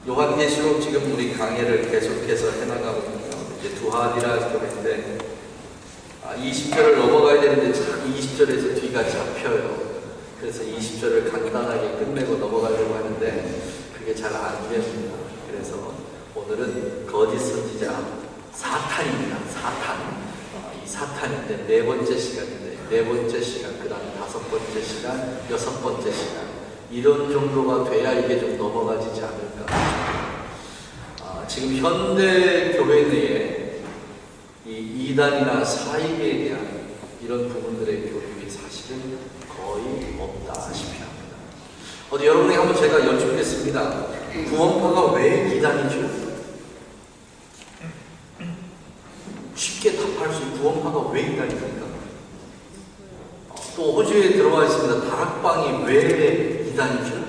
요한계시록 지금 우리 강해를 계속해서 해나가고 있고요. 이제 두한이라 교회인데 20절을 넘어가야 되는데 참 20절에서 뒤가 잡혀요. 그래서 20절을 간단하게 끝내고 넘어가려고 하는데 그게 잘 안 됩니다. 그래서 오늘은 거짓 선지자 사탄입니다. 사탄. 이 사탄인데 네 번째 시간인데 네 번째 시간, 그 다음 다섯 번째 시간, 여섯 번째 시간 이런 정도가 돼야 이게 좀 넘어가지지 않을까. 지금 현대 교회 내에 이 이단이나 사이비에 대한 이런 부분들의 교육이 사실은 거의 없다시피 합니다. 어디 여러분에게 한번 제가 여쭙겠습니다. 구원파가 왜 이단이죠? 쉽게 답할 수 있는 구원파가 왜 이단입니까? 또 호주에 들어와 있습니다. 다락방이 왜 이단이죠?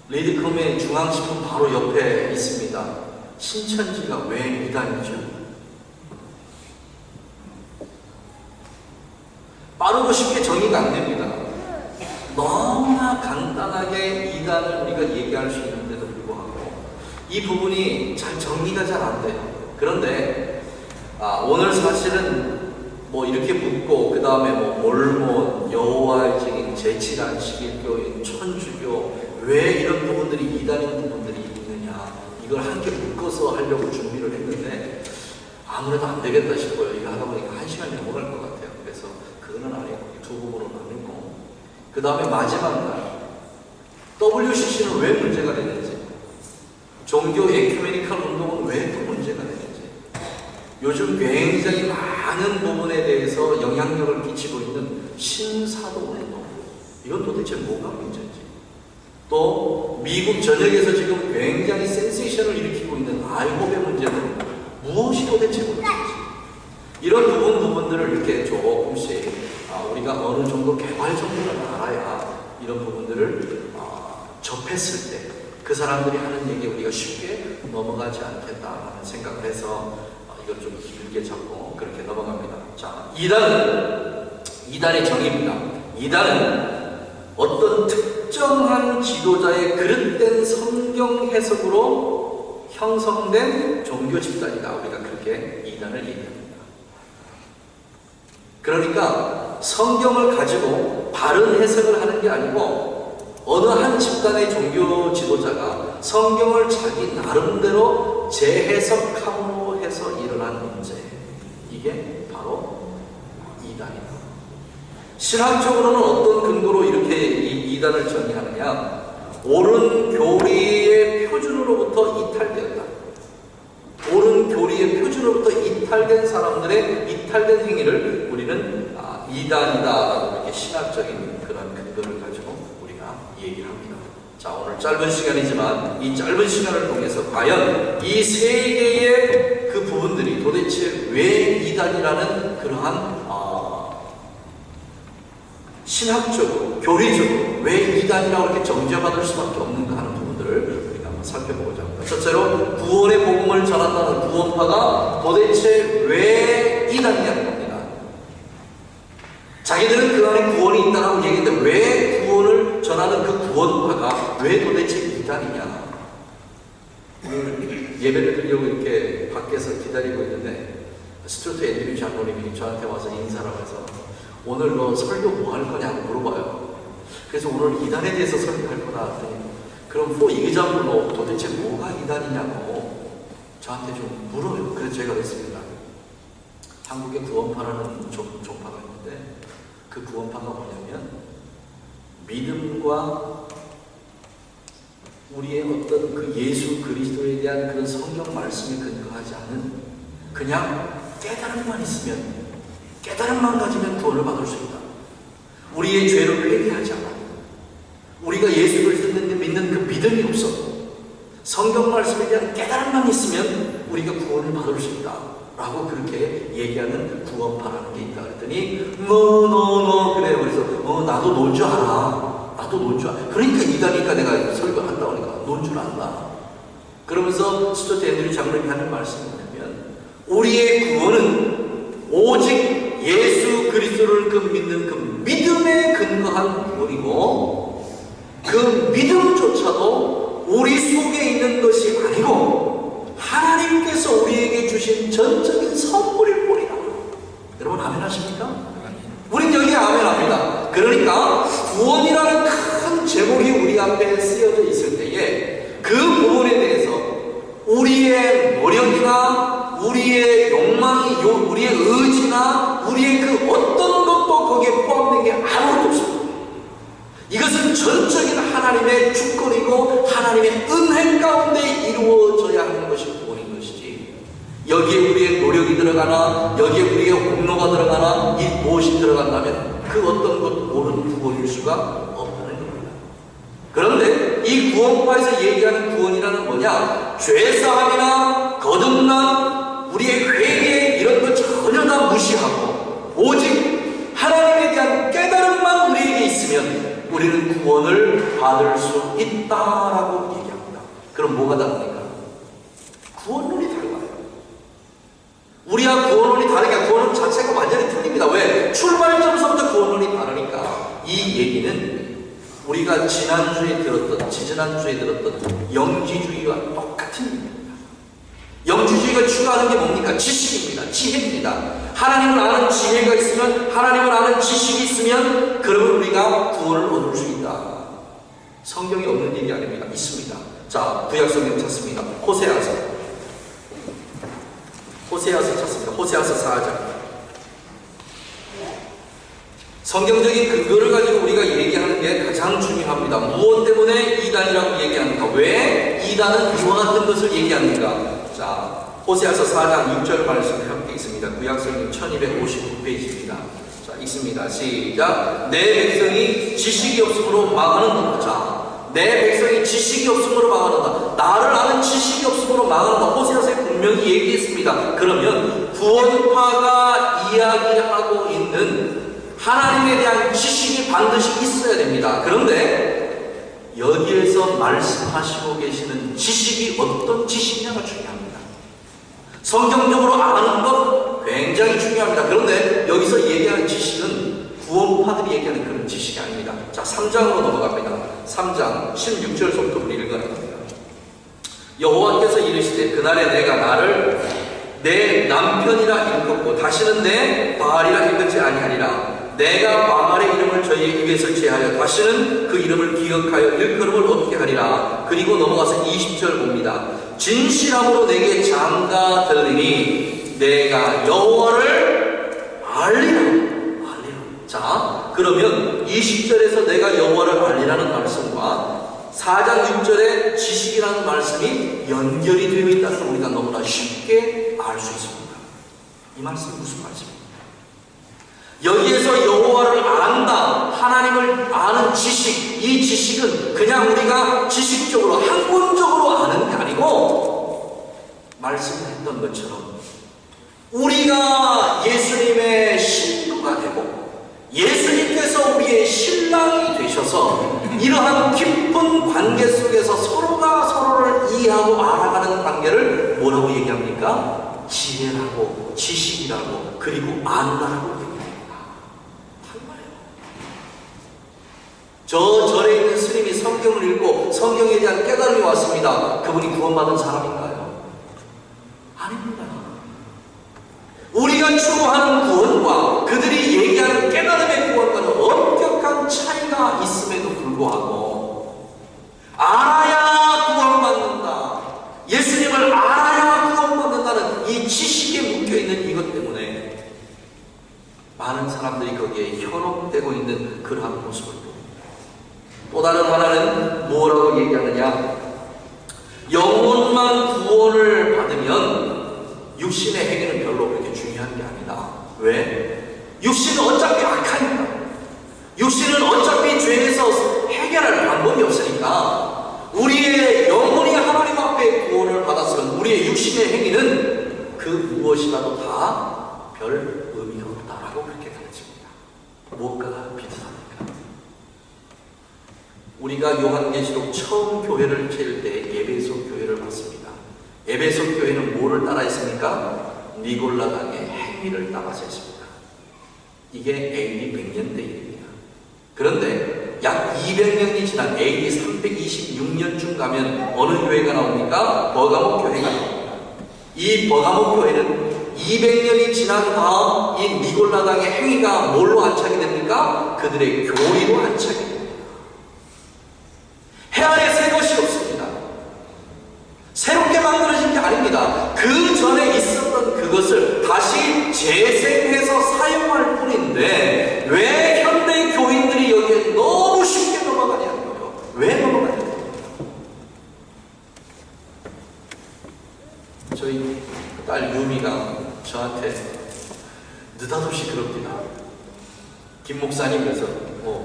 레이드컴의 중앙식품 바로 옆에 있습니다. 신천지가 왜 이단이죠? 빠르고 쉽게 정의가 안 됩니다. 너무나 간단하게 이단을 우리가 얘기할 수 있는데도 불구하고 이 부분이 잘 정리가 잘 안 돼요. 그런데 오늘 사실은 뭐 이렇게 묻고 그 다음에 뭐 몰몬, 여호와의 증인, 제7한 식일교인, 천주교 왜 이런 부분들이 이단인 부분들이 있느냐 이걸 함께 묶어서 하려고 준비를 했는데 아무래도 안 되겠다 싶어요. 이거 하다 보니까 1시간이 넘어갈 것 같아요. 그래서 그거는 아니고 두 부분으로 나누고 그 다음에 마지막 날 WCC는 왜 문제가 되는지, 종교 에큐메니컬 운동은 왜 또 문제가 되는지, 요즘 굉장히 많은 부분에 대해서 영향력을 끼치고 있는 신사도 운동, 이건 도대체 뭐가 문제인지, 또 미국 전역에서 지금 굉장히 센세이션을 일으키고 있는 알고의 문제는 무엇이 도대체 문제인지, 이런 부분들을 이렇게 조금씩 우리가 어느 정도 개발 정도를 알아야 이런 부분들을 접했을 때 그 사람들이 하는 얘기에 우리가 쉽게 넘어가지 않겠다라는 생각을 해서 이걸 좀 길게 잡고 그렇게 넘어갑니다. 자, 이단의 정의입니다. 이단은 어떤 특정한 지도자의 그릇된 성경 해석으로 형성된 종교 집단이다. 우리가 그렇게 이단을 얘기합니다. 그러니까 성경을 가지고 바른 해석을 하는 게 아니고 어느 한 집단의 종교 지도자가 성경을 자기 나름대로 재해석함으로 해서 일어난 문제, 이게 바로 이단이다. 신학적으로는 어떤 근거로 이렇게 이 이단을 정의하느냐, 옳은 교리의 표준으로부터 이탈되었다. 옳은 교리의 표준으로부터 이탈된 사람들의 이탈된 행위를 우리는 이단이다라고 이렇게 신학적인 그런 근거를 가지고 우리가 얘기를 합니다. 자, 오늘 짧은 시간이지만 이 짧은 시간을 통해서 과연 이 세 개의 그 부분들이 도대체 왜 이단이라는 그러한 신학적으로, 교리적으로 왜 이단이라고 이렇게 정죄받을 수밖에 없는가 하는 부분들을 우리가 한번 살펴보고자 합니다. 첫째로 구원의 복음을 전한다는 구원파가 도대체 왜 이단이냐는 겁니다. 자기들은 그 안에 구원이 있다고 얘기했는데 왜 구원을 전하는 그 구원파가 왜 도대체 이단이냐. 오늘 예배를 드리려고 이렇게 밖에서 기다리고 있는데 스튜어트 앤드류 장로님이 저한테 와서 인사를 해서 오늘 너 설교 뭐 할 거냐고 물어봐요. 그래서 오늘 이단에 대해서 설교할 거다 했더니 그럼 for example 도대체 뭐가 이단이냐고 저한테 좀 물어요. 그래서 제가 그랬습니다. 한국에 구원파라는 종파가 있는데 그 구원파가 뭐냐면 믿음과 우리의 어떤 그 예수 그리스도에 대한 그런 성경 말씀에 근거하지 않은 그냥 깨달음만 있으면, 깨달음만 가지면 구원을 받을 수 있다. 우리의 죄를 회개하지 않아, 우리가 예수를 믿는 그 믿음이 없어, 성경 말씀에 대한 깨달음만 있으면 우리가 구원을 받을 수 있다 라고 그렇게 얘기하는 구원파라는 게 있다 그랬더니 너 그래. 그래서 나도 놀 줄 알아. 나도 놀 줄 알아. 그러니까 이다니까 내가 설교한다고 하니까 놀 줄 안다. 그러면서 스튜어트 앤드류 장로님이 하는 말씀이 뭐냐면, 우리의 구원은 오직 예수 그리스도를 믿는 그 믿음에 근거한 구원이고, 그 믿음조차도 우리 속에 있는 것이 아니고 하나님께서 우리에게 주신 전적인 선물일 뿐이다. 여러분 아멘 하십니까? 우린 여기에 아멘 합니다. 그러니까 구원이라는 큰 제목이 우리 앞에 쓰여져 있을 때에 그 부분에 대해서 우리의 노력이나 우리의 욕망이, 우리의 의지나 우리의 그 어떤 것도 거기에 포함된 게 아무것도 없습니다. 이것은 전적인 하나님의 주권이고 하나님의 은혜 가운데 이루어져야 하는 것이 구원인 것이지, 여기에 우리의 노력이 들어가나 여기에 우리의 공로가 들어가나 이 무엇이 들어간다면 그 어떤 것도 모르는 구원일 수가 없다는 겁니다. 그런데 이 구원파에서 얘기하는 구원이라는 뭐냐? 죄사함이나 거듭남, 우리의 회개 이런 거 전혀 다 무시하고 오직 하나님에 대한 깨달음만 우리에게 있으면 우리는 구원을 받을 수 있다라고 얘기합니다. 그럼 뭐가 다릅니까? 구원론이 달라요. 우리와 구원론이 다르니까 구원 자체가 완전히 틀립니다. 왜? 출발점서부터 구원론이 다르니까. 이 얘기는 우리가 지난주에 들었던, 지지난주에 들었던 영지주의와 똑같은 얘기입니다. 영지주의가 추구하는 게 뭡니까? 지식입니다. 지혜입니다. 하나님을 아는 지혜가 있으면, 하나님을 아는 지식이 있으면 그러면 우리가 구원을 얻을 수 있다. 성경에 없는 얘기 아닙니다. 있습니다. 자, 구약 성경 찾습니다. 호세아서 찾습니다. 호세아서 4장. 성경적인 근거를 가지고 우리가 얘기하는 게 가장 중요합니다. 무엇 때문에 이단이라고 얘기합니까? 왜 이단은 이와 같은 것을 얘기합니까? 자, 호세아서 4장 6절 말씀이 함께 있습니다. 구약성경 1259페이지입니다. 자, 읽습니다. 시작. 내 백성이 지식이 없으므로 망하는도다. 자, 내 백성이 지식이 없으므로 망하는다. 나를 아는 지식이 없으므로 망하는다. 호세아서에 분명히 얘기했습니다. 그러면 구원파가 이야기하고 있는 하나님에 대한 지식이 반드시 있어야 됩니다. 그런데 여기에서 말씀하시고 계시는 지식이 어떤 지식이냐가 중요합니다. 성경적으로 아는 것 굉장히 중요합니다. 그런데 여기서 얘기하는 지식은 구원파들이 얘기하는 그런 지식이 아닙니다. 자, 3장으로 넘어갑니다. 3장 16절부터 우리 읽어나갑니다. 여호와께서 이르시되 그날에 내가 나를 내 남편이라 일컫고 다시는 내 바알이라 일컫지 아니하리라. 내가 바알의 이름을 저희의 입에서 제하여 다시는 그 이름을 기억하여 일컬음을 얻게 하리라. 그리고 넘어가서 20절 봅니다. 진실함으로 내게 장가 들으니 내가 여호와를 알리라. 자, 그러면 20절에서 내가 여호와를 알리라는 말씀과 4장 6절에 지식이라는 말씀이 연결이 되어 있다는 걸 우리가 너무나 쉽게 알 수 있습니다. 이 말씀이 무슨 말씀입니까? 여기에서 여호와를 안다, 하나님을 아는 지식, 이 지식은 그냥 우리가 지식적으로 학문적으로 아는 게 아니고 말씀했던 것처럼 우리가 예수님의 신부가 되고 예수님께서 우리의 신랑이 되셔서 이러한 깊은 관계 속에서 서로가 서로를 이해하고 알아가는 관계를 뭐라고 얘기합니까? 지혜라고, 지식이라고, 그리고 안다라고 얘기합니다. 저 절에 있는 스님이 성경을 읽고 성경에 대한 깨달음이 왔습니다. 그분이 구원받은 사람인가요? 아닙니다. 우리가 추구하는 구원과 그들이 얘기하는 깨달음의 구원과는 엄격한 차이가 있음에도 불구하고 알아야 구원받는다, 예수님을 알아야 구원받는다는 이 지식에 묶여있는 이것 때문에 많은 사람들이 거기에 현혹되고 있는 그러한 모습을 봅니다. 또 다른 하나는 뭐라고 얘기하느냐? 영혼만 구원을 받으면 육신의 행위는 별로 그렇게 중요한 게 아니다. 왜? 육신은 어차피 악하니까. 육신은 어차피 죄에서 해결할 방법이 없으니까 우리의 영혼이 하나님 앞에 구원을 받았으면 우리의 육신의 행위는 그 무엇이라도 다 별 의미가 없다라고 그렇게 가르칩니다. 무엇과 비슷합니까? 우리가 요한계시록 처음 교회를 차릴 때 에베소 교회를 봤습니다. 에베소 교회는 뭐를 따라 했습니까? 니골라당의 행위를 따라서 했습니다. 이게 AD 100년대 일입니다. 그런데 약 200년이 지난 AD 326년쯤 가면 어느 교회가 나옵니까? 버가모 교회가 나옵니다. 이 버가모 교회는 200년이 지난 다음 이 니골라당의 행위가 뭘로 안착이 됩니까? 그들의 교리로 안착이 됩니다. 해 안에 새 것이 없습니다. 새롭게 만들어진 게 아닙니다. 그 전에 있었던 그것을 다시 재생해서 사용할 뿐인데 왜 현대 교인들이 여기에 너무 쉽게 넘어가냐는 거예요. 왜 넘어가냐는 거예요. 저희 딸 유미가 저한테 느닷없이 그럽니다. 김 목사님, 그래서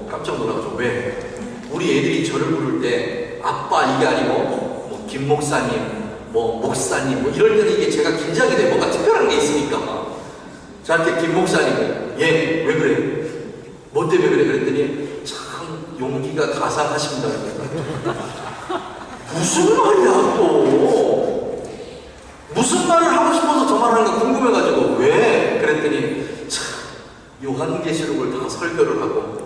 깜짝 놀라가지고, 왜? 우리 애들이 저를 부를 때 아빠 이게 아니고 김 목사님, 목사님 이럴 때는 이게 제가 긴장이 돼. 뭔가 특별한 게 있으니까. 저한테 김 목사님, 왜 그래? 뭐 때문에 그래? 그랬더니 참 용기가 가상하십니다. 무슨 말이야 또? 무슨 말을 하고 싶어서 저 말을 하는가 궁금해가지고 왜? 그랬더니 참 요한계시록을 다 설교를 하고,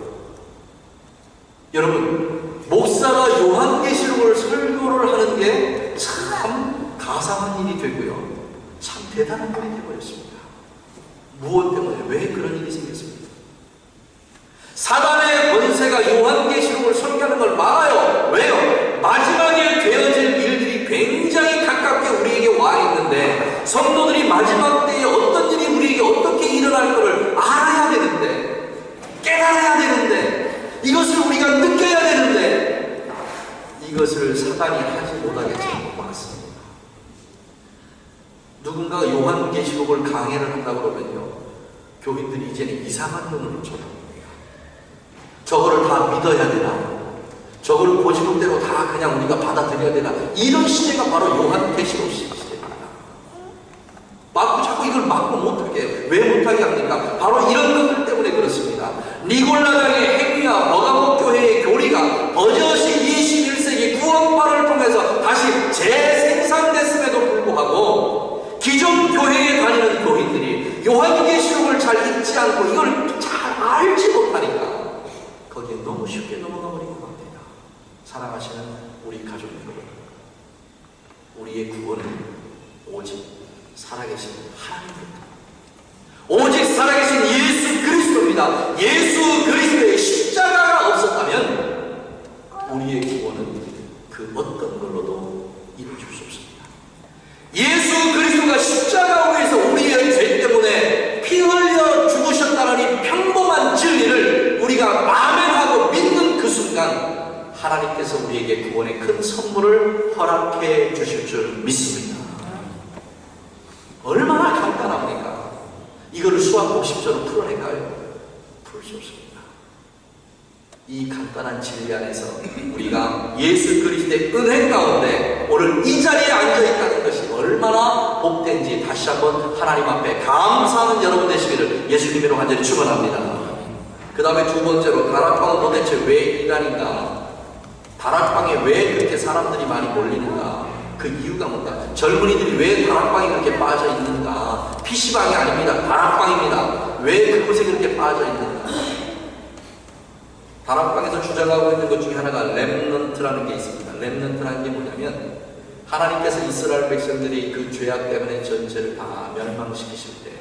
여러분 목사가 요한계시록을 설교를 하는 게 참 가상한 일이 되고요, 참 대단한 일이 되어버렸습니다. 무엇 때문에? 왜 그런 일이 생겼습니까? 사단의 권세가 요한계시록을 설교하는 걸 막아요. 왜요? 마지막에 되어질 일들이 굉장히 가깝게 우리에게 와 있는데, 성도들이 마지막 때에 어떤 일이 우리에게 어떻게 일어날 것을 알아야 되는데, 깨달아야 되는데, 이것을 우리가 느껴야 되는데, 이것을 사단이 하지 못하게 자꾸 막습니다. 누군가가 요한계시록을 강해를 한다고 그러면요, 교인들이 이제는 이상한 눈으로 쳐다봅니다. 저거를 다 믿어야 되나? 저거를 고지국대로 다 그냥 우리가 받아들여야 되나? 이런 시대가 바로 요한계시록 시대입니다. 자꾸 이걸 막고 못하게 해요. 왜 못하게 합니까? 바로 이런 것들 때문에 그렇습니다. 니골라당의 행위와 버가모 교회의 교리가 버젓이 21세기 구원파를 통해서 다시 재생산됐음에도 불구하고 기존 교회에 다니는 교인들이 요한계시록을 잘 읽지 않고 이걸 잘 알지 못하니까 거기에 너무 쉽게 넘어가 버린 것 같아요. 사랑하시는 우리 가족 여러분, 우리의 구원은 오직 살아계신 하나님입니다. 오직 살아계신 예수 그리스도입니다. 예수 그리스도의 십자가가 없었다면 우리의 구원은 그 어떤 걸로도 이루어질 수 없습니다. 예수 그리스도가 십자가 위에서 우리의 죄 때문에 피 흘려 죽으셨다는 이 평범한 진리를 우리가 아멘하고 믿는 그 순간 하나님께서 우리에게 구원의 큰 선물을 허락해 주실 줄 믿습니다. 얼마나 간단합니까? 이거를 수학 공식적으로 풀어낼까요? 풀 수 없습니다. 이 간단한 진리 안에서 우리가 예수 그리스도의 은혜 가운데 오늘 이 자리에 앉아있다는 것이 얼마나 복된지 다시 한번 하나님 앞에 감사하는 여러분 되시기를 예수님 이름으로 간절히 축원합니다. 그 다음에 두 번째로, 다락방은 도대체 왜 이단인가? 다락방에 왜 그렇게 사람들이 많이 몰리는가? 그 이유가 뭔가? 젊은이들이 왜 다락방에 그렇게 빠져 있는가? PC방이 아닙니다. 다락방입니다. 왜 그곳에 그렇게 빠져 있는가? 다락방에서 주장하고 있는 것 중에 하나가 렘넌트라는 게 있습니다. 렘넌트라는 게 뭐냐면, 하나님께서 이스라엘 백성들이 그 죄악 때문에 전체를 다 멸망시키실 때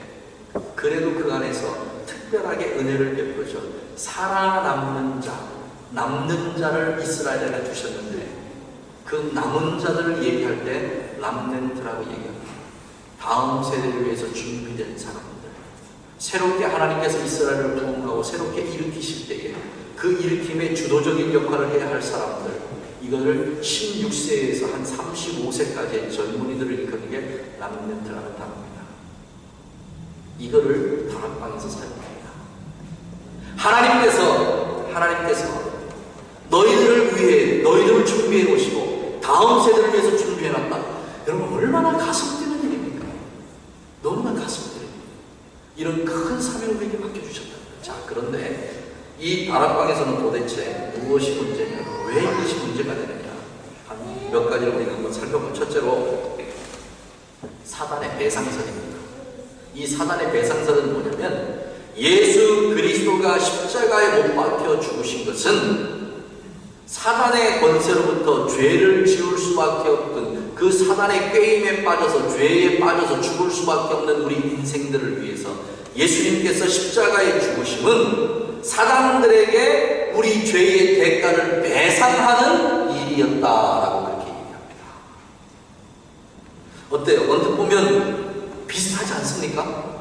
그래도 그 안에서 특별하게 은혜를 베풀어서 살아남는 자, 남는 자를 이스라엘에 두셨는데, 그 남은 자들을 얘기할 때 람넨트라고 얘기합니다. 다음 세대를 위해서 준비된 사람들, 새롭게 하나님께서 이스라엘을 부흥하고 새롭게 일으키실 때에 그 일으킴의 주도적인 역할을 해야 할 사람들, 이거를 16세에서 한 35세까지의 젊은이들을 일컫는 게 람넨트라는 단어입니다. 이거를 다락방에서 사용합니다. 하나님께서 너희들을 위해 너희들을 준비해 놓으시고 다음 세대를 위해서 준비해 놨다. 여러분, 얼마나 가슴 뛰는 일입니까? 너무나 가슴 뛰는 일. 이런 큰 사명을 우리에게 맡겨주셨다. 자, 그런데 이 다락방에서는 도대체 무엇이 문제냐, 왜 이것이 문제가 되느냐, 한 몇 가지를 우리가 한번 살펴보면, 첫째로 사단의 배상설입니다. 이 사단의 배상설은 뭐냐면 예수 그리스도가 십자가에 못 박혀 죽으신 것은 사단의 권세로부터 죄를 지을 수밖에 없던 그 사단의 꾀임에 빠져서 죄에 빠져서 죽을 수밖에 없는 우리 인생들을 위해서 예수님께서 십자가에 죽으심은 사단들에게 우리 죄의 대가를 배상하는 일이었다라고 그렇게 얘기합니다. 어때요? 언뜻 보면 비슷하지 않습니까?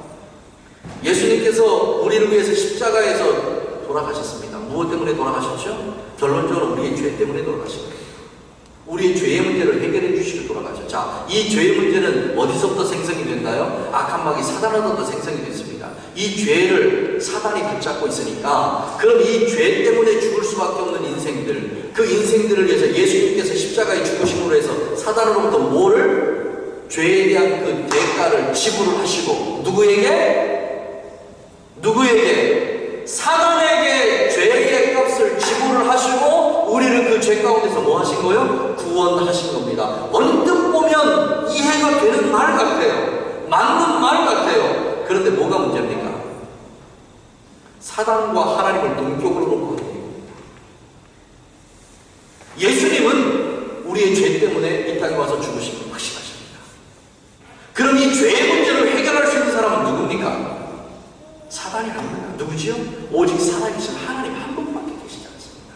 예수님께서 우리를 위해서 십자가에서 돌아가셨습니다. 무엇 때문에 돌아가셨죠? 결론적으로 우리의 죄 때문에 돌아가신 거예요. 우리의 죄의 문제를 해결해 주시러 돌아가죠. 자, 이 죄의 문제는 어디서부터 생성이 됐나요? 악한 마귀 사단으로부터 생성이 됐습니다. 이 죄를 사단이 붙잡고 있으니까 그럼 이 죄 때문에 죽을 수밖에 없는 인생들, 그 인생들을 위해서 예수님께서 십자가에 죽으심으로 해서 사단으로부터 뭐를? 죄에 대한 그 대가를 지불을 하시고 누구에게? 사단에게 죄의 값을 지불을 하시고 우리를 그 죄 가운데서 뭐 하신 거예요? 구원하신 겁니다. 언뜻 보면 이해가 되는 말 같아요. 맞는 말 같아요. 그런데 뭐가 문제입니까? 사단과 하나님을 동격으로 놓고 하는 얘기입니다. 예수님은 우리의 죄 때문에 이 땅에 와서 죽으신 걸 확신하십니다. 그럼 이 죄의 문제를 해결할 수 있는 사람은 누굽니까? 사단이 아닙니다. 누구지요? 오직 살아계신 하나님 한 분밖에 계시지 않습니다.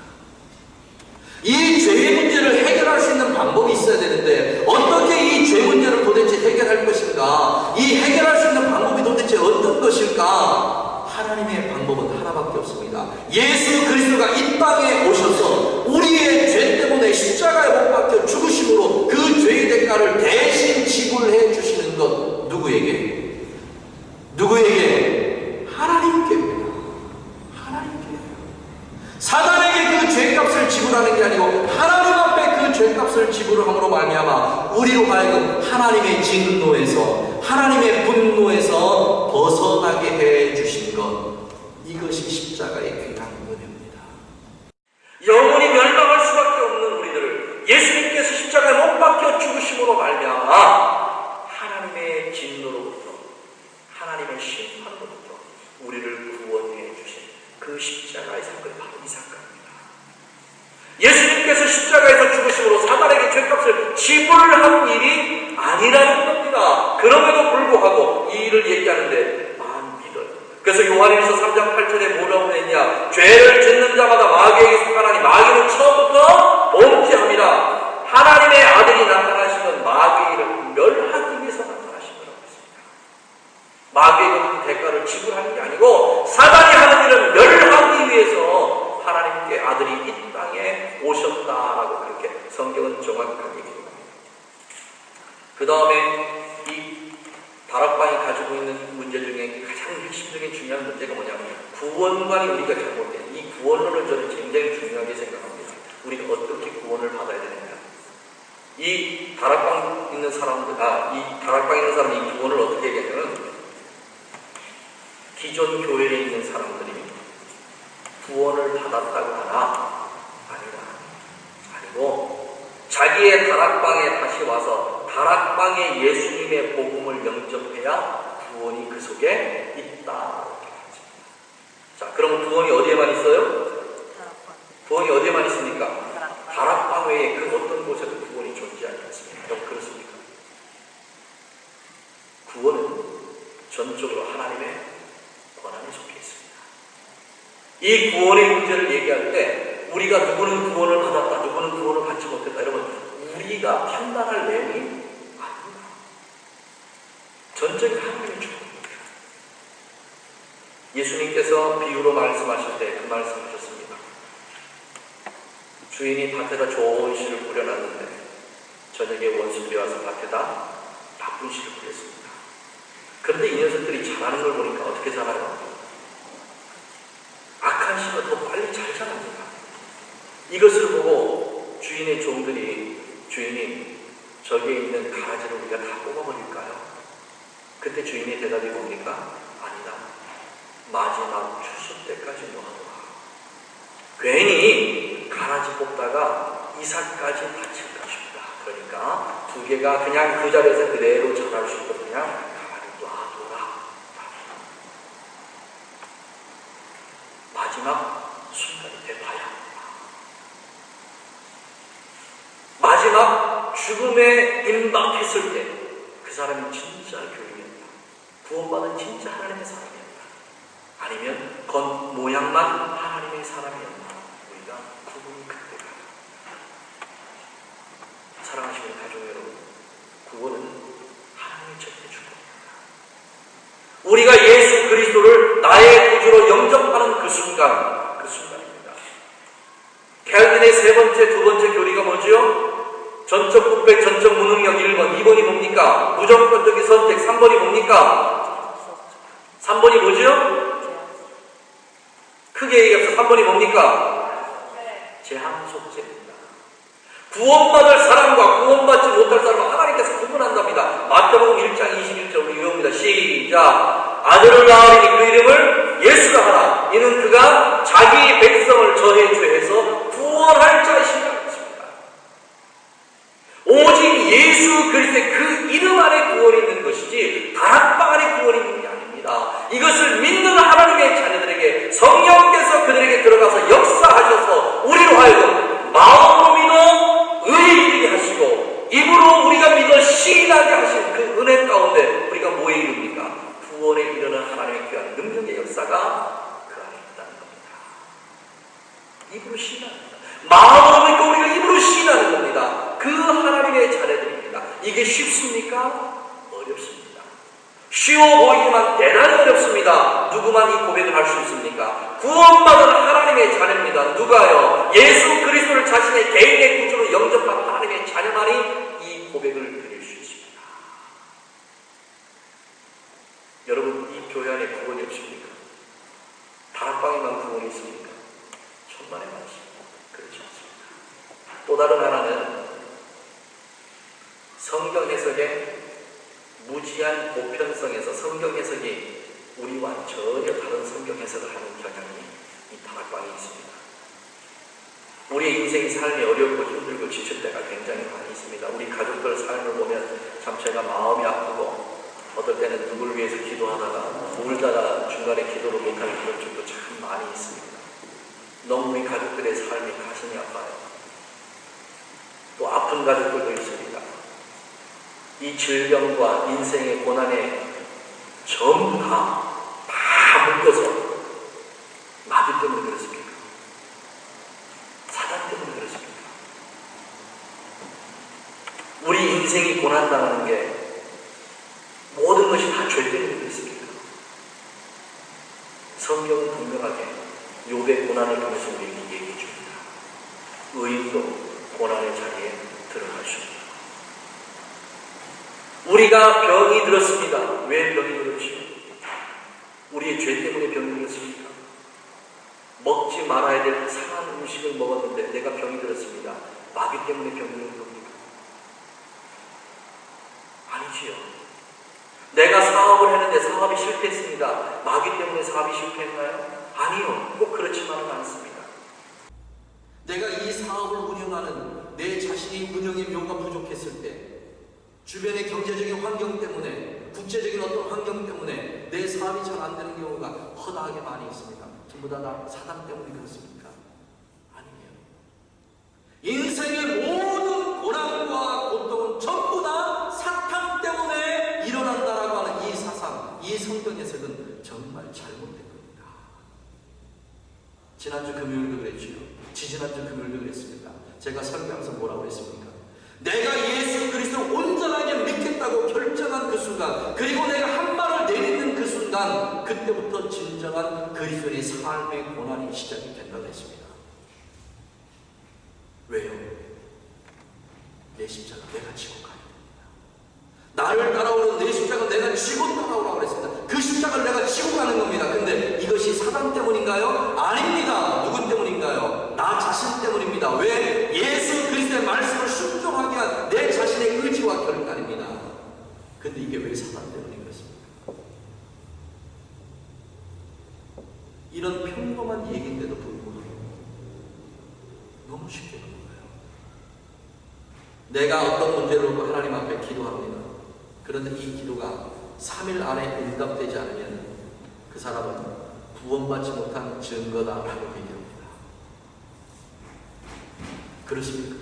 이 죄의 문제를 해결할 수 있는 방법이 있어야 되는데 어떻게 이 죄 문제를 도대체 해결할 것인가? 이 해결할 수 있는 방법이 도대체 어떤 것일까? 하나님의 방법은 하나밖에 없습니다. 예수 그리스도가 이 땅에 오셔서 우리의 죄 때문에 십자가에 못 박혀 죽으심으로 그 죄의 대가를 대신 지불해 주시는 것 누구에게? 하나님께입니다. 사단에게 그 죄값을 지불하는 게 아니고 하나님 앞에 그 죄값을 지불함으로 말미암아 우리로 하여금 하나님의 진노에서 하나님의 분노에서 벗어나게 해 주신 것, 이것이 십자가의 귀한 은혜입니다. 영원히 멸망할 수밖에 없는 우리들을 예수님께서 십자가에 못 박혀 죽으심으로 말미암아 하나님의 진노로부터 하나님의 심판으로부터 우리를 구원해 주신 그 십자가의 사건이 바로 이 사건입니다. 예수님께서 십자가에서 죽으심으로 사단에게 죄값을 지불한 일이 아니라는 겁니다. 그럼에도 불구하고 이 일을 얘기하는데 마귀들, 그래서 요한일서 3장 8절에 뭐라고 했냐? 죄를 짓는 자마다 마귀에게 속하나니 마귀는 처음부터 범죄함이라. 하나님의 아들이 나타나시면 마귀를 멸하기 위해서 나타나신 거라고 했습니다. 마귀에게 대가를 지불하는 게 아니고 사단이 하는 일을 멸하기 위해서 하나님께 아들이 이 땅에 오셨다라고 그렇게 성경은 정확하게 기록합니다. 그 다음에 이 다락방이 가지고 있는 문제 중에 가장 핵심적인 중요한 문제가 뭐냐면 구원관이 우리가 잘못된 이 구원론을 저는 굉장히 중요하게 생각합니다. 우리가 어떻게 구원을 받아야 되느냐. 이 다락방 있는 사람들, 이 다락방에 있는 사람이 이 구원을 어떻게 얘기하냐면 기존 교회에 있는 사람들이 구원을 받았다고 하나? 아니다. 아니고 자기의 다락방에 다시 와서 다락방에 예수님의 복음을 영접해야 구원이 그 속에 있다. 자, 그럼 구원이 어디에만 있어요? 구원이 어디에만 있습니까? 다락방 외에 그 어떤 곳에도 구원이 존재하지 않습니다. 여러분 그렇습니까? 구원은 전적으로 하나님의 권한에 속해 있습니다. 이 구원의 문제를 얘기할 때 우리가 누구는 구원을 받았다, 누구는 구원을 받지 못했다, 여러분 우리가 판단할 내용이 아닙니다. 전적인 하나님의 주권입니다. 예수님께서 비유로 말씀하실 때 그 말씀하셨습니다. 주인이 밭에다 좋은 씨를 뿌려놨는데 저녁에 원수들이 와서 밭에다 나쁜 씨를 뿌렸습니다. 그런데 이 녀석들이 자라는 걸 보니까 어떻게 자라요? 악한 씨가 더 빨리 잘 자랍니다. 이것을 보고 주인의 종들이 주인님 저기에 있는 가지를 우리가 다 뽑아버릴까요? 그때 주인의 대답이 뭡니까? 아니다. 마지막 추수 때까지 놓아둬라. 괜히 가라지 뽑다가 이삭까지 다칠 것입니다. 그러니까 있습니다. 두 개가 그냥 그 자리에서 그대로 자랄 수 있도록 그냥 가만히 놔둬라. 마지막 순간이 돼봐야 합니다. 마지막 죽음에 임박했을 때 그 사람이 진짜 교인이었다. 구원받은 진짜 하나님의 사람이었다. 아니면 겉모양만 하나님의 사람이었다. 우리가 구분이 그때가. 사랑하시는 가족 여러분, 구원은 하나님의 절대 축복입니다. 우리가 예수 그리스도를 나의 구주로 영접하는 그 순간입니다. 켈빈의 세 번째, 두 번째 교리가 뭐죠? 전적 국백, 전적 무능력 1번, 2번이 뭡니까? 무조건적인 선택, 3번이 뭡니까? 3번이 뭐죠? 크게 얘기해서 3번이 뭡니까? 재앙 속죄입니다. 구원받을 사람과 구원받지 못할 사람은 하나님께서 구분한답니다. 마태복음 1장 21절 이겁니다. 시작. 아들을 낳으리니 그 이름을 예수라 하라. 이는 그가 자기 백성을 저의 죄에서 구원할 자이시라. 오직 예수 그리스도의 그 이름 안에 구원이 있는 것이지 다락방 안에 구원이 있는 게 아닙니다. 이것을 믿는 하나님의 자녀들에게 성령께서 그들에게 들어가서 역사하셔서 우리로 하여금 마음으로 믿어 의에 이르게 하시고 입으로 우리가 믿어 시인하게 하신 그 은혜 가운데 우리가 뭐에 이릅니까? 구원에 이르는 하나님의 귀한 능력의 역사가 그 안에 있다는 겁니다. 입으로 시인합니다. 마음으로 믿고 우리가 입으로 시인하는 겁니다. 그 하나님의 자녀들입니다. 이게 쉽습니까? 어렵습니다. 쉬워 보이지만 대단히 어렵습니다. 누구만 이 고백을 할 수 있습니까? 구원받은 하나님의 자녀입니다. 누가요? 예수 그리스도를 자신의 개인의 구주로 영접한 하나님의 자녀만이 이 고백을 드릴 수 있습니다. 여러분, 이 교회 안에 구원이 없습니까? 다락방에만 구원이 있습니까? 천만에 많습니다. 그렇지 않습니다. 또 다른 하나는 성경 해석의 무지한 보편성에서 성경 해석이 우리와 전혀 다른 성경 해석을 하는 경향이 이 다락방에 있습니다. 우리의 인생이 삶이 어렵고 힘들고 지칠 때가 굉장히 많이 있습니다. 우리 가족들 삶을 보면 참 제가 마음이 아프고 어떨 때는 누굴 위해서 기도하다가 울다가 중간에 기도를 못하는 그런 적도 참 많이 있습니다. 너무 우리 가족들의 삶이 가슴이 아파요. 또 아픈 가족들도 있습니다. 이 질병과 인생의 고난에 전부 다 묶여서 마귀 때문에 그렇습니까? 사단 때문에 그렇습니까? 우리 인생이 고난당하는 게 모든 것이 다 죄 때문에 그렇습니까? 성경은 분명하게 욥의 고난을 통해서 우리에게 얘기해 줍니다. 의인도 고난의 자리에 들어갈 수 있다. 우리가 병이 들었습니다. 왜 병이 들었지요? 우리의 죄 때문에 병이 들었습니까? 먹지 말아야 될 상한 음식을 먹었는데 내가 병이 들었습니다. 마귀 때문에 병이 드는 겁니까? 아니지요. 내가 사업을 했는데 사업이 실패했습니다. 마귀 때문에 사업이 실패했나요? 아니요. 꼭 그렇지만은 않습니다. 내가 이 사업을 운영하는 내 자신이 운영의 묘가 부족했을 때 주변의 경제적인 환경 때문에 국제적인 어떤 환경 때문에 내 사업이 잘 안 되는 경우가 허다하게 많이 있습니다. 전부 다 사단 때문에 그렇습니까? 아니에요. 인생의 모든 고난과 고통은 전부 다 사탄 때문에 일어난다라고 하는 이 사상, 이 성경 해석은 정말 잘못된 겁니다. 지난주 금요일도 그랬지요. 지지난주 금요일도 그랬습니다. 제가 설교하면서 뭐라고 했습니까? 내가 예수 그리스도를 온전하게 믿겠다고 결정한 그 순간, 그리고 내가 한 말을 내딛는 그 순간, 그때부터 진정한 그리스도의 삶의 고난이 시작이 된다고 했습니다. 왜요? 내 십자가 내가 지고 가야 됩니다. 나를 따라오는 내 십자가 내가 지고 따라오라고 그랬습니다. 그 십자가를 내가 지고 가는 겁니다. 근데 이것이 사단 때문인가요? 아닙니다. 누구 때문인가요? 나 자신 때문입니다. 왜? 예수 그리스도의 말씀을 순종하게 한 내 자신의 의지와 결단입니다. 근데 이게 왜 사단 때문인 것입니까? 이런 평범한 얘기인데도 불구하고 너무 쉽게 넘어가요. 내가 어떤 문제를 놓고 하나님 앞에 기도합니다. 그런데 이 기도가 3일 안에 응답되지 않으면 그 사람은 구원받지 못한 증거다라고 얘기합니다. 그렇습니까?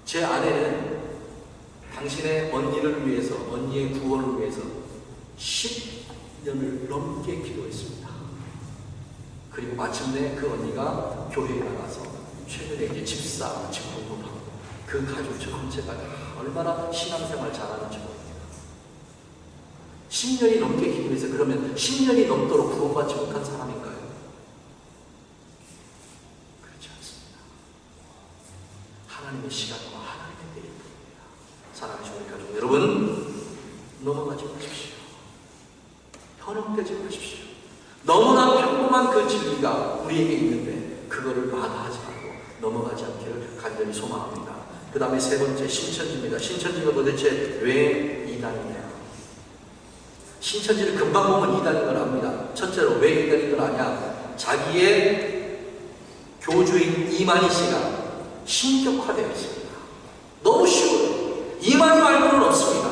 제 아내는 당신의 언니를 위해서, 언니의 구원을 위해서 10년을 넘게 기도했습니다. 그리고 마침내 그 언니가 교회에 나가서 최근에 이제 집사, 집부부를 하고 그 가족 전체가 얼마나 신앙생활 잘하는지 모릅니다. 10년이 넘게 기도해서 그러면 10년이 넘도록 구원받지 못한 사람인가요? 그렇지 않습니다. 하나님의 시간과 하나님의 때일 뿐입니다. 사랑하시는 우리 가족 여러분, 넘어가지 마십시오. 현혹되지 마십시오. 너무나 평범한 그 진리가 우리에게 있는데 그거를 마다하지 말고 넘어가지 않기를 간절히 소망합니다. 그 다음에 세 번째, 신천지입니다. 신천지가 도대체 왜 이단이냐? 신천지를 금방 보면 이단인 걸 압니다. 첫째로 왜 이단인 걸 아냐? 자기의 교주인 이만희 씨가 신격화되어 있습니다. 너무 쉬워요. 이만희 말고는 없습니다.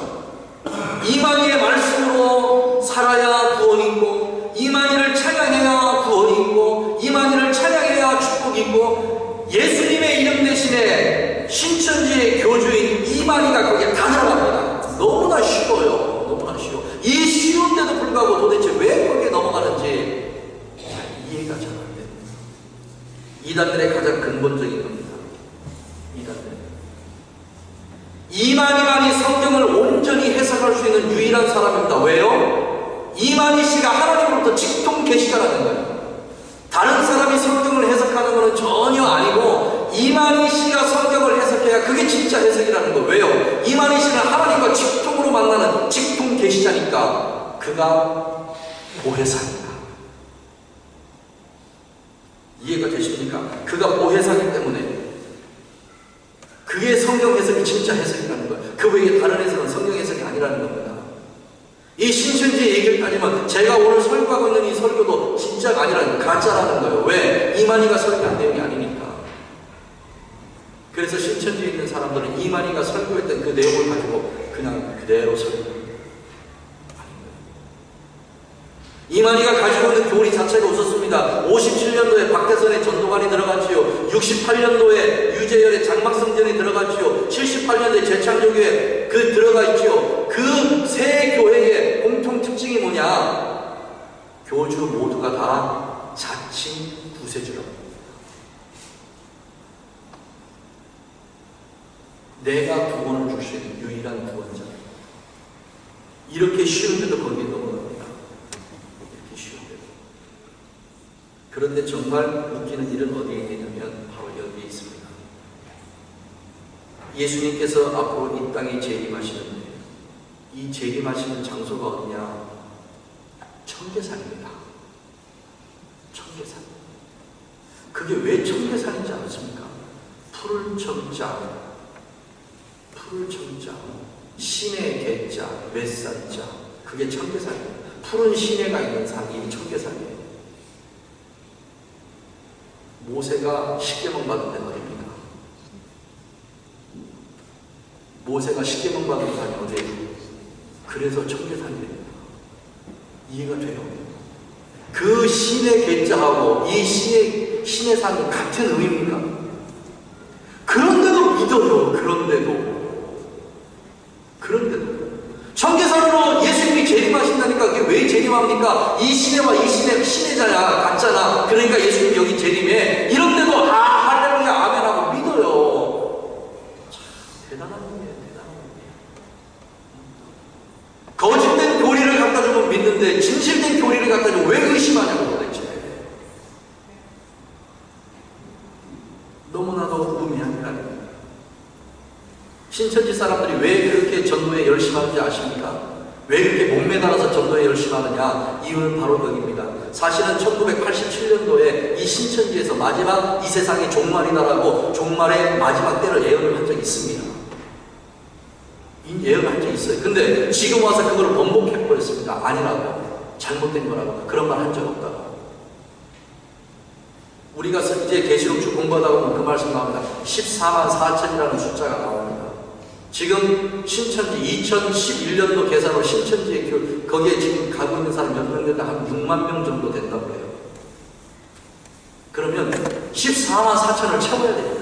이만희의 말씀으로 살아야 구원이 있고, 이만희를 찬양해야 구원이 있고, 이만희를 찬양해야 축복이 있고, 예수님의 이름 대신에 신천지의 교주인 이만희가 거기에 다 들어갑니다. 너무나 쉬워요. 너무나 쉬워. 이 쉬운데도 불구하고 도대체 왜 거기에 넘어가는지 잘 이해가 잘 안 됩니다. 이단들의 가장 근본적인 겁니다. 이단들. 이만희만이 성경을 온전히 해석할 수 있는 유일한 사람입니다. 왜요? 이만희 씨가 하나님으로부터 직통 계시자라는 거예요. 다른 사람이 성경을 해석하는 것은 전혀 아니고 이만희 씨가 성경을 해석해야 그게 진짜 해석이라는 거예요. 왜요? 이만희 씨는 하나님과 직통으로 만나는 직통 계시자니까 그가 보혜사입니다. 이해가 되십니까? 그가 보혜사이기 때문에 그게 성경 해석이 진짜 해석이라는 거예요. 그 외에 다른 해석은 성경 해석이 아니라는 겁니다. 이 신천지 얘기를 따지면 제가 오늘 설교하고 있는 이 설교도 진짜가 아니라는 가짜라는 거예요. 왜? 이만희가 설교한 내용이 아니니까. 그래서 신천지에 있는 사람들은 이만희가 설교했던 그 내용을 가지고 그냥 그대로 설교합니다. 이만희가 가지고 있는 교리 자체가 없었습니다. 57년도에 박태선의 전도관이 들어갔지요. 68년도에 유재열의 장막성전이 들어갔지요. 78년도에 재창조교회 그 들어가 있지요. 그 세 교회의 공통 특징이 뭐냐? 교주 모두가 다 자칭 구세주라고. 내가 구원을 줄 수 있는 유일한 구원자. 이렇게 쉬운데도 거기에 넘어갑니다. 이렇게 쉬운데도. 그런데 정말 웃기는 일은 어디에 있냐면 바로 여기에 있습니다. 예수님께서 앞으로 이 땅에 재림하시는데 이 재림하시는 장소가 어디냐? 청계산입니다. 청계산. 그게 왜 청계산인지 아십니까? 푸른 청자, 푸른 청자, 시내 개자, 맷산자, 그게 청계산이에요. 푸른 시내가 있는 산이 청계산이에요. 모세가 십계명 받은 데는 어디입니까? 모세가 십계명 받은 산이 어디예요? 그래서 청계산이에요. 이해가 돼요? 그 신의 계자하고 이 신의 산이 같은 의미입니까? 그런데도 믿어요. 그런데도 청계산으로 예수님이 재림하신다니까 그게 왜 재림합니까? 이 시내와 이 시내잖아, 같잖아. 그러니까 예수님 여기 재림해. 이런데도 할렐루야 아멘하고 믿어요. 참 대단한 분이에요. 거짓된 교리를 갖다 주면 믿는데 진실된 교리를 갖다 주면 왜 의심하냐고 도대체. 너무나도 의미합니다. 신천지 사람들이 왜 그렇게 전도에 열심하는지 아십니까? 왜 이렇게 목매달아서 전도에 열심하느냐? 이유는 바로 여기입니다. 사실은 1987년도에 이 신천지에서 마지막 이 세상이 종말이다라고 종말의 마지막 때를 예언을 한 적이 있습니다. 예언을 한 적이 있어요. 근데 지금 와서 그걸 번복해버렸습니다. 아니라고. 잘못된 거라고. 그런 말 한 적 없다고. 우리가 이제 계시록주 공부하다 보면 그 말씀 나옵니다. 14만 4천이라는 숫자가 나옵니다. 지금 신천지 2011년도 계산으로 신천지의 거기에 지금 가고 있는 사람 몇 명 된다? 한 6만 명 정도 된다고 해요. 그러면 14만 4천을 채워야 됩니다.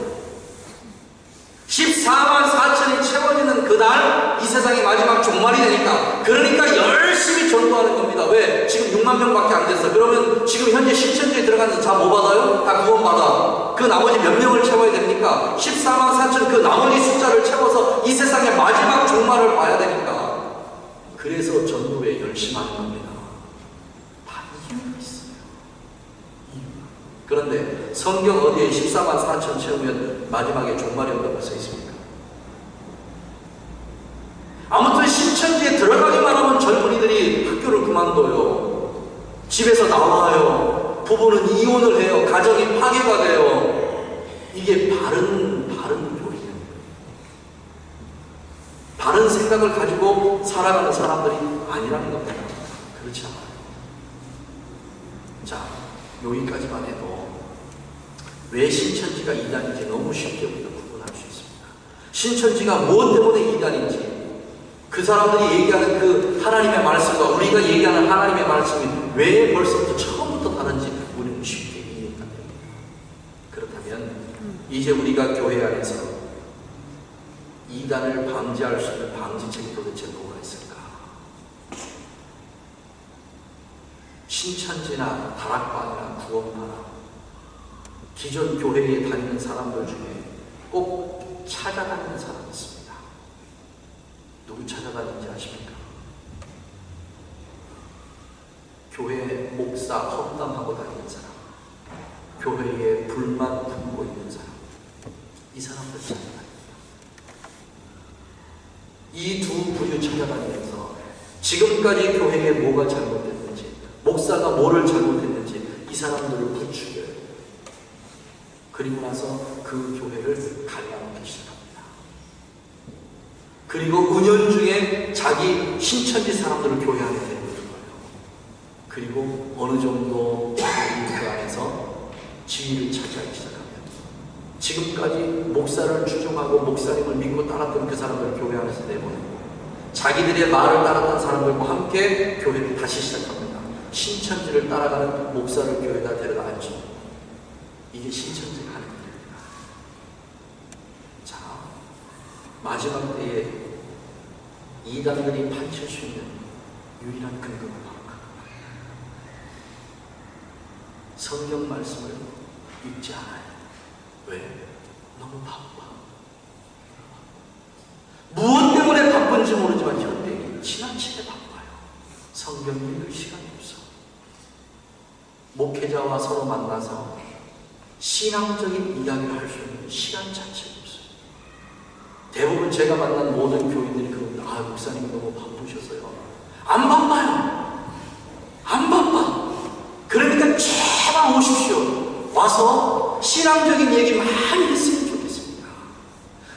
14만 4천이 채워지는 그날 이 세상이 마지막 종말이 되니까, 그러니까 열심히 전도하는 겁니다. 왜? 지금 6만 명밖에 안 됐어. 그러면 지금 현재 신천지에 들어가는 자 뭐 받아요? 다 구원받아. 그 나머지 몇 명을 채워야 됩니까? 14만 4천 그 나머지 숫자를 채워서 이 세상의 마지막 종말을 봐야 되니까, 그래서 전도에 열심하는 겁니다. 다 이유가 있어요. 그런데 성경 어디에 14만 4천 채우면 마지막에 종말이 온다고 써 있습니까? 아무튼 신천지에 들어가기만 하면 젊은이들이 학교를 그만둬요. 집에서 나와요. 부부는 이혼을 해요. 가정이 파괴가 돼요. 이게 바른 교리예요. 바른 생각을 가지고 살아가는 사람들이 아니라는 겁니다. 그렇지 않아요. 자, 여기까지만 해도 왜 신천지가 이단인지 너무 쉽게 우리가 구분할 수 있습니다. 신천지가 무엇 때문에 이단인지, 그 사람들이 얘기하는 그 하나님의 말씀과 우리가 얘기하는 하나님의 말씀이 왜 벌써부터 처음부터 다른지 우리는 쉽게 이해가 됩니다. 그렇다면 이제 우리가 교회 안에서 이단을 방지할 수 있는 방지책이 도대체 뭐가 있을까? 신천지나 다락방이나 구원파나 기존 교회에 다니는 사람들 중에 꼭 찾아다니는 사람이 있습니다. 누구 찾아다니는지 아십니까? 교회 목사 험담하고 다니는 사람, 교회에 불만 품고 있는 사람, 이 사람들 찾아다닙니다. 이 두 부류 찾아다니면서 지금까지 교회에 뭐가 잘못됐는지, 목사가 뭐를 잘못했는지 이 사람들을 부추겨요. 그리고 나서 그 교회를 갈라놓기 시작합니다. 그리고 은연중에 자기 신천지 사람들을 교회 안에 데리고 들어가요. 그리고 어느 정도 자기 그 안에서 지위를 차지하기 시작하면 지금까지 목사를 추종하고 목사님을 믿고 따랐던 그 사람들을 교회 안에서 내보내고 자기들의 말을 따랐던 사람들과 함께 교회를 다시 시작합니다. 신천지를 따라가는 목사를 교회에다 데려다 앉히고, 이게 신천지가 하는 일입니다. 자, 마지막 때에 이단들이 판칠 수 있는 유일한 근거가 바로 그겁니다. 성경 말씀을 읽지 않아요. 왜? 너무 바빠. 무엇 때문에 바쁜지 모르지만 현대인이 지나치게 바빠요. 성경 읽을 시간이 없어. 목회자와 서로 만나서 신앙적인 이야기를 할 수 있는 시간 자체가 없어요. 대부분 제가 만난 모든 교인들이 그럽니다. 아, 목사님이 너무 바쁘셔서요. 안 바빠요. 안 바빠. 그러니까 제발 오십시오. 와서 신앙적인 얘기 많이 했으면 좋겠습니다.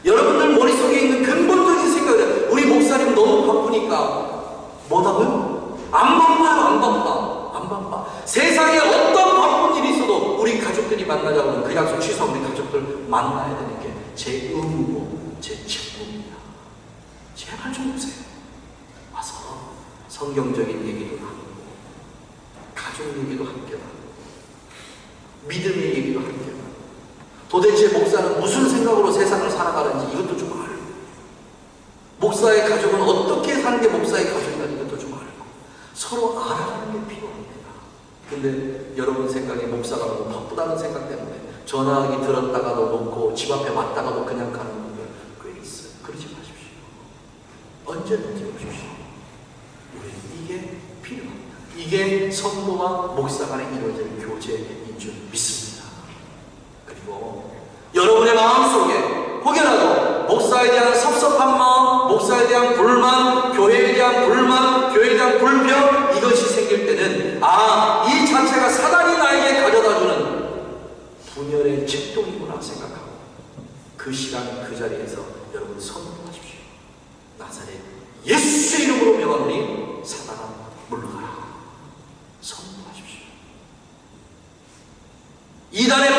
여러분들 머릿속에 있는 근본적인 생각을, 우리 목사님 너무 바쁘니까 뭐라고요? 안 바빠요. 안 바빠. 안 바빠. 세상에 어떤 바쁜 일이 있어도 우리 가족들이 만나자고 하면 그 약속 취소하고 우리 가족들 만나야 되는 게 제 의무고 제 책무입니다. 제발 좀 오세요. 와서 성경적인 얘기도 나누고 가족 얘기도 함께 나누고 믿음의 얘기도 함께 나누고 도대체 목사는 무슨 생각으로 세상을 살아가는지 이것도 좀 알고, 목사의 가족은 어떻게 사는 게 목사의 가족인지 이것도 좀 알고, 서로 알아가는 게 필요합니다. 근데 여러분 생각에 목사가 너무 바쁘다는 생각 때문에 전화기 들었다가도 놓고 집 앞에 왔다가도 그냥 가는 분들 꽤 있어요. 그러지 마십시오. 언제든지 오십시오. 우리는 이게 필요합니다. 이게 성도와 목사 간에 이루어질 교제인 줄 믿습니다. 그리고 여러분의 마음속에 혹여라도 목사에 대한 섭섭한 마음, 목사에 대한 불만, 교회에 대한 불만, 교회에 대한 불평, 이것이 생길 때는 이 자체가 사단이 나에게 가져다주는 분열의 직동이구나 생각하고 그 시간 그 자리에서 여러분 선포하십시오. 나사렛 예수의 이름으로 명하노니 사단아 물러가라. 선포하십시오. 이단의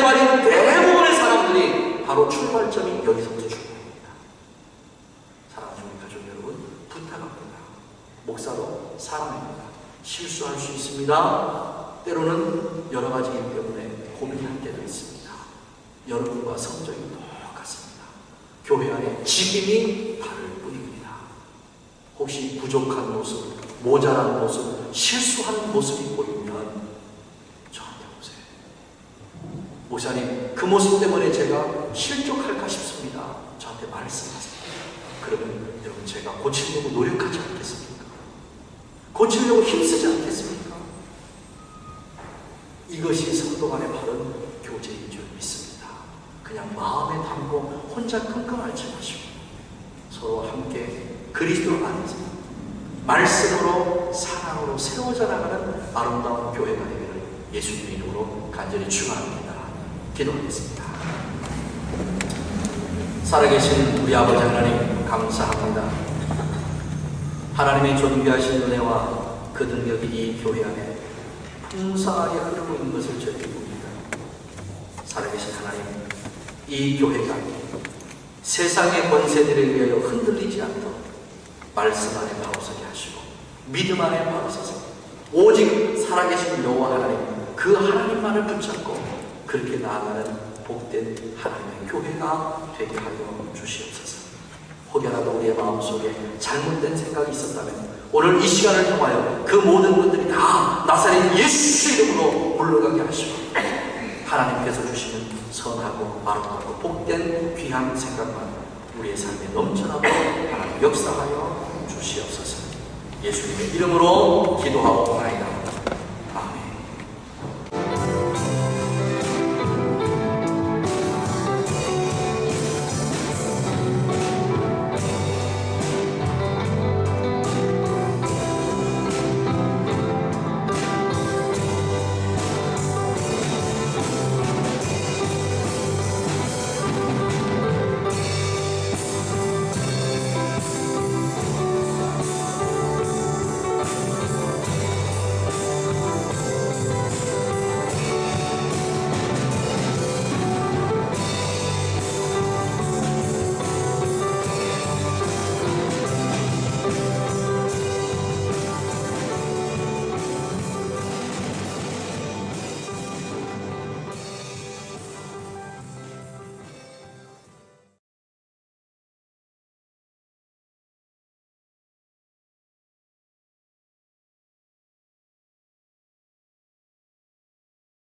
사랑하는 가족 여러분, 부탁합니다. 목사도 사람입니다. 실수할 수 있습니다. 때로는 여러 가지 일 때문에 고민할 때도 있습니다. 여러분과 성적이 똑같습니다. 교회 안에 직임이 다를 뿐입니다. 혹시 부족한 모습, 모자란 모습, 실수한 모습이 보이면 저한테 오세요. 목사님, 그 모습 때문에 제가 실족할까 싶습니다. 저한테 말씀하세요. 그러면 여러분 제가 고치려고 노력하지 않겠습니까? 고치려고 힘쓰지 않겠습니까? 이것이 성도 간의 바른 교제인 줄 믿습니다. 그냥 마음에 담고 혼자 끙끙 앓지 마시고 서로 함께 그리스도 안에서 말씀으로 사랑으로 세워져 나가는 아름다운 교회가 되기를 예수님의 이름으로 간절히 축원합니다. 기도하겠습니다. 살아계신 우리 아버지 하나님 감사합니다. 하나님의 존귀하신 은혜와 그 능력이 이 교회 안에 풍성하게 흐르고 있는 것을 저희들이 봅니다. 살아계신 하나님, 이 교회가 세상의 권세들에 의하여 흔들리지 않도록 말씀 안에 바로 서게 하시고 믿음 안에 바로 서서 오직 살아계신 여호와 하나님, 그 하나님만을 붙잡고 그렇게 나아가는 복된 하나님의 교회가 되게 하여 주시옵소서. 혹여라도 우리의 마음속에 잘못된 생각이 있었다면 오늘 이 시간을 통하여 그 모든 분들이 다 나사렛 예수 이름으로 물러가게 하시고 하나님께서 주시는 선하고 아름답고 복된 귀한 생각만 우리의 삶에 넘쳐나도록 하나님 역사하여 주시옵소서. 예수님의 이름으로 기도하옵나이다.